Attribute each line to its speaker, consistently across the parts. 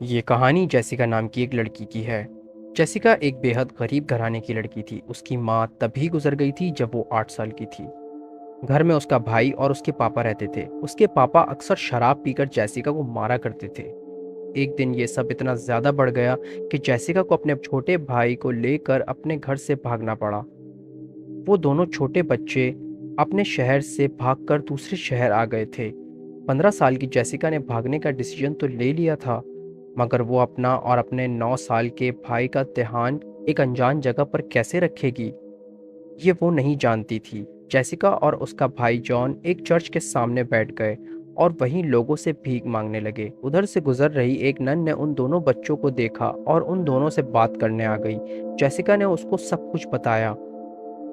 Speaker 1: ये कहानी जेसिका नाम की एक लड़की की है। जेसिका एक बेहद गरीब घराने की लड़की थी। उसकी माँ तभी गुजर गई थी जब वो 8 साल की थी। घर में उसका भाई और उसके पापा रहते थे। उसके पापा अक्सर शराब पीकर जेसिका को मारा करते थे। एक दिन ये सब इतना ज़्यादा बढ़ गया कि जेसिका को अपने छोटे भाई को लेकर अपने घर से भागना पड़ा। वो दोनों छोटे बच्चे अपने शहर से भागकर दूसरे शहर आ गए थे। 15 साल की जेसिका ने भागने का डिसीजन तो ले लिया था, मगर वो अपना और अपने 9 साल के भाई का ध्यान एक अनजान जगह पर कैसे रखेगी, ये वो नहीं जानती थी। जेसिका और उसका भाई जॉन एक चर्च के सामने बैठ गए और वहीं लोगों से भीख मांगने लगे। उधर से गुजर रही एक नन ने उन दोनों बच्चों को देखा और उन दोनों से बात करने आ गई। जेसिका ने उसको सब कुछ बताया।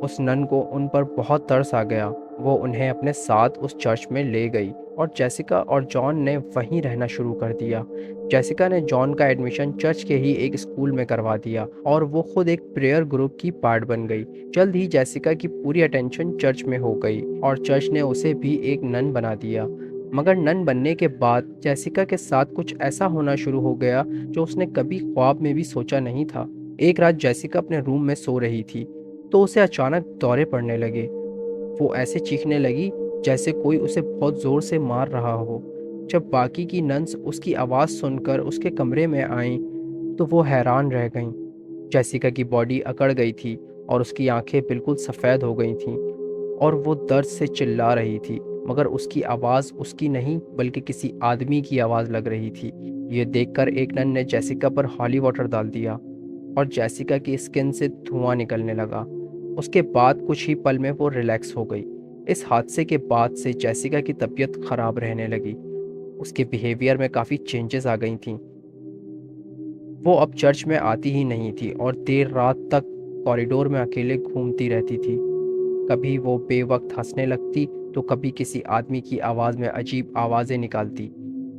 Speaker 1: उस नन को उन पर बहुत तरस आ गया। वो उन्हें अपने साथ उस चर्च में ले गई और जेसिका और जॉन ने वहीं रहना शुरू कर दिया। जेसिका ने जॉन का एडमिशन चर्च के ही एक स्कूल में करवा दिया और वो खुद एक प्रेयर ग्रुप की पार्ट बन गई। जल्द ही जेसिका की पूरी अटेंशन चर्च में हो गई और चर्च ने उसे भी एक नन बना दिया। मगर नन बनने के बाद जेसिका के साथ कुछ ऐसा होना शुरू हो गया जो उसने कभी ख्वाब में भी सोचा नहीं था। एक रात जेसिका अपने रूम में सो रही थी तो उसे अचानक दौरे पड़ने लगे। वो ऐसे चीखने लगी जैसे कोई उसे बहुत ज़ोर से मार रहा हो। जब बाकी की नन्स उसकी आवाज़ सुनकर उसके कमरे में आईं, तो वो हैरान रह गईं। जेसिका की बॉडी अकड़ गई थी और उसकी आंखें बिल्कुल सफ़ेद हो गई थीं और वो दर्द से चिल्ला रही थी, मगर उसकी आवाज़ उसकी नहीं बल्कि किसी आदमी की आवाज़ लग रही थी। ये देखकर एक नन ने जेसिका पर हॉली वाटर डाल दिया और जेसिका की स्किन से धुआं निकलने लगा। उसके बाद कुछ ही पल में वो रिलैक्स हो गई। इस हादसे के बाद से जेसिका की तबीयत खराब रहने लगी। उसके बिहेवियर में काफ़ी चेंजेस आ गई थीं। वो अब चर्च में आती ही नहीं थी और देर रात तक कॉरिडोर में अकेले घूमती रहती थी। कभी वो बेवक्त हंसने लगती तो कभी किसी आदमी की आवाज़ में अजीब आवाज़ें निकालती,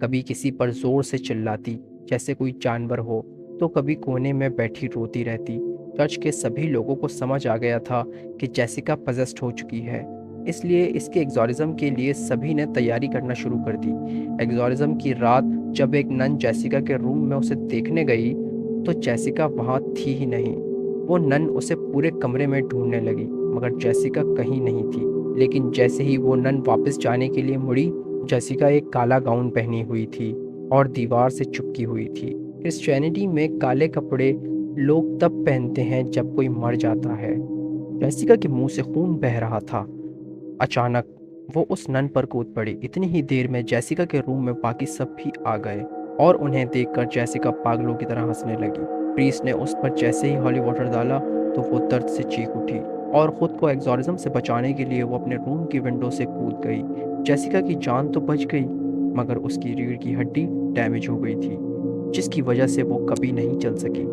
Speaker 1: कभी किसी पर ज़ोर से चिल्लाती जैसे कोई जानवर हो, तो कभी कोने में बैठी रोती रहती। चर्च के सभी लोगों को समझ आ गया था कि जेसिका पजेस्ड हो चुकी है, इसलिए इसके एग्जॉरिज्म के लिए सभी ने तैयारी करना शुरू कर दी। एग्जॉरिज्म की रात जब एक नन जेसिका के रूम में उसे देखने गई, तो जेसिका वहाँ थी ही नहीं। वो नन उसे पूरे कमरे में ढूंढने लगी, मगर जेसिका कहीं नहीं थी। लेकिन जैसे ही वो नन वापस जाने के लिए मुड़ी, जेसिका एक काला गाउन पहनी हुई थी और दीवार से चिपकी हुई थी। क्रिश्चियनिटी में काले कपड़े लोग तब पहनते हैं जब कोई मर जाता है। जेसिका के मुंह से खून बह रहा था। अचानक वो उस नन पर कूद पड़ी। इतनी ही देर में जेसिका के रूम में बाकी सब भी आ गए और उन्हें देखकर जेसिका पागलों की तरह हंसने लगी। प्रीस्ट ने उस पर जैसे ही हॉली वाटर डाला तो वो दर्द से चीख उठी और खुद को एग्जॉरिज्म से बचाने के लिए वो अपने रूम की विंडो से कूद गई। जेसिका की जान तो बच गई, मगर उसकी रीढ़ की हड्डी डैमेज हो गई थी, जिसकी वजह से वो कभी नहीं चल सकी।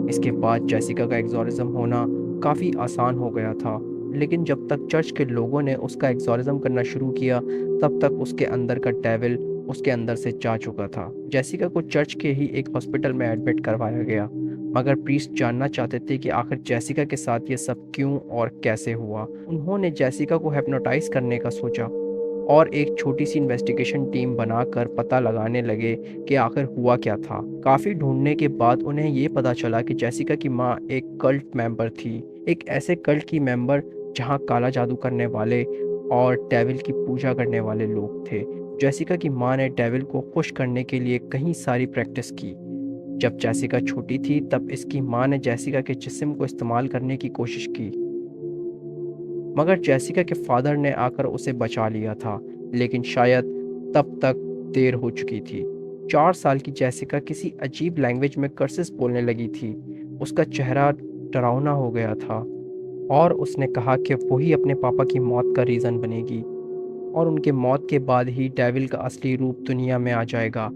Speaker 1: इसके बाद जेसिका का एग्जॉरिज्म होना काफ़ी आसान हो गया था, लेकिन जब तक चर्च के लोगों ने उसका एग्जॉरिज्म करना शुरू किया, तब तक उसके अंदर का डेविल उसके अंदर से जा चुका था। जेसिका को चर्च के ही एक हॉस्पिटल में एडमिट करवाया गया, मगर प्रीस्ट जानना चाहते थे कि आखिर जेसिका के साथ ये सब क्यों और कैसे हुआ। उन्होंने जेसिका को हिप्नोटाइज करने का सोचा और एक छोटी सी इन्वेस्टिगेशन टीम बनाकर पता लगाने लगे कि आखिर हुआ क्या था। काफ़ी ढूंढने के बाद उन्हें ये पता चला कि जेसिका की माँ एक कल्ट मेंबर थी, एक ऐसे कल्ट की मेंबर जहाँ काला जादू करने वाले और डेविल की पूजा करने वाले लोग थे। जेसिका की माँ ने डेविल को खुश करने के लिए कई सारी प्रैक्टिस की। जब जेसिका छोटी थी तब इसकी माँ ने जेसिका के जिस्म को इस्तेमाल करने की कोशिश की, मगर जेसिका के फादर ने आकर उसे बचा लिया था, लेकिन शायद तब तक देर हो चुकी थी। 4 साल की जेसिका किसी अजीब लैंग्वेज में कर्सेस बोलने लगी थी। उसका चेहरा डरावना हो गया था और उसने कहा कि वही अपने पापा की मौत का रीज़न बनेगी और उनके मौत के बाद ही डेविल का असली रूप दुनिया में आ जाएगा।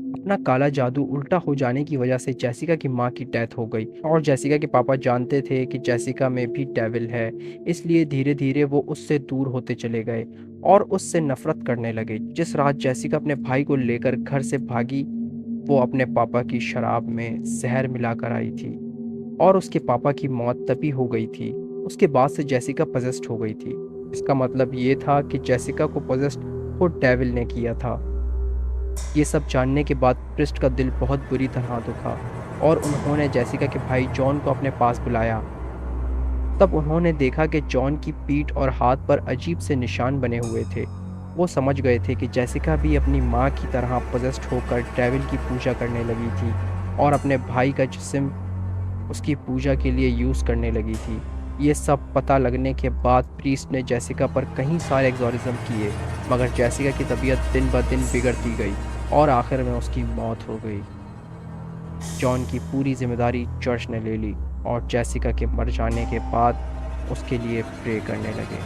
Speaker 1: अपना काला जादू उल्टा हो जाने की वजह से जेसिका की माँ की डेथ हो गई और जेसिका के पापा जानते थे कि जेसिका में भी डेविल है, इसलिए धीरे धीरे वो उससे दूर होते चले गए और उससे नफरत करने लगे। जिस रात जेसिका अपने भाई को लेकर घर से भागी, वो अपने पापा की शराब में जहर मिलाकर आई थी और उसके पापा की मौत तभी हो गई थी। उसके बाद से जेसिका पजेस्ड हो गई थी। इसका मतलब ये था कि जेसिका को पजेस्ड खुद डेविल ने किया था। ये सब जानने के बाद प्रिस्ट का दिल बहुत बुरी तरह दुखा और उन्होंने जेसिका के भाई जॉन को अपने पास बुलाया। तब उन्होंने देखा कि जॉन की पीठ और हाथ पर अजीब से निशान बने हुए थे। वो समझ गए थे कि जेसिका भी अपनी माँ की तरह पोजेस्ड होकर डेविल की पूजा करने लगी थी और अपने भाई का जिस्म उसकी पूजा के लिए यूज़ करने लगी थी। ये सब पता लगने के बाद प्रीस्ट ने जेसिका पर कई सारे एग्जॉरिज्म किए, मगर जेसिका की तबीयत दिन ब दिन बिगड़ती गई और आखिर में उसकी मौत हो गई। जॉन की पूरी जिम्मेदारी चर्च ने ले ली और जेसिका के मर जाने के बाद उसके लिए प्रे करने लगे।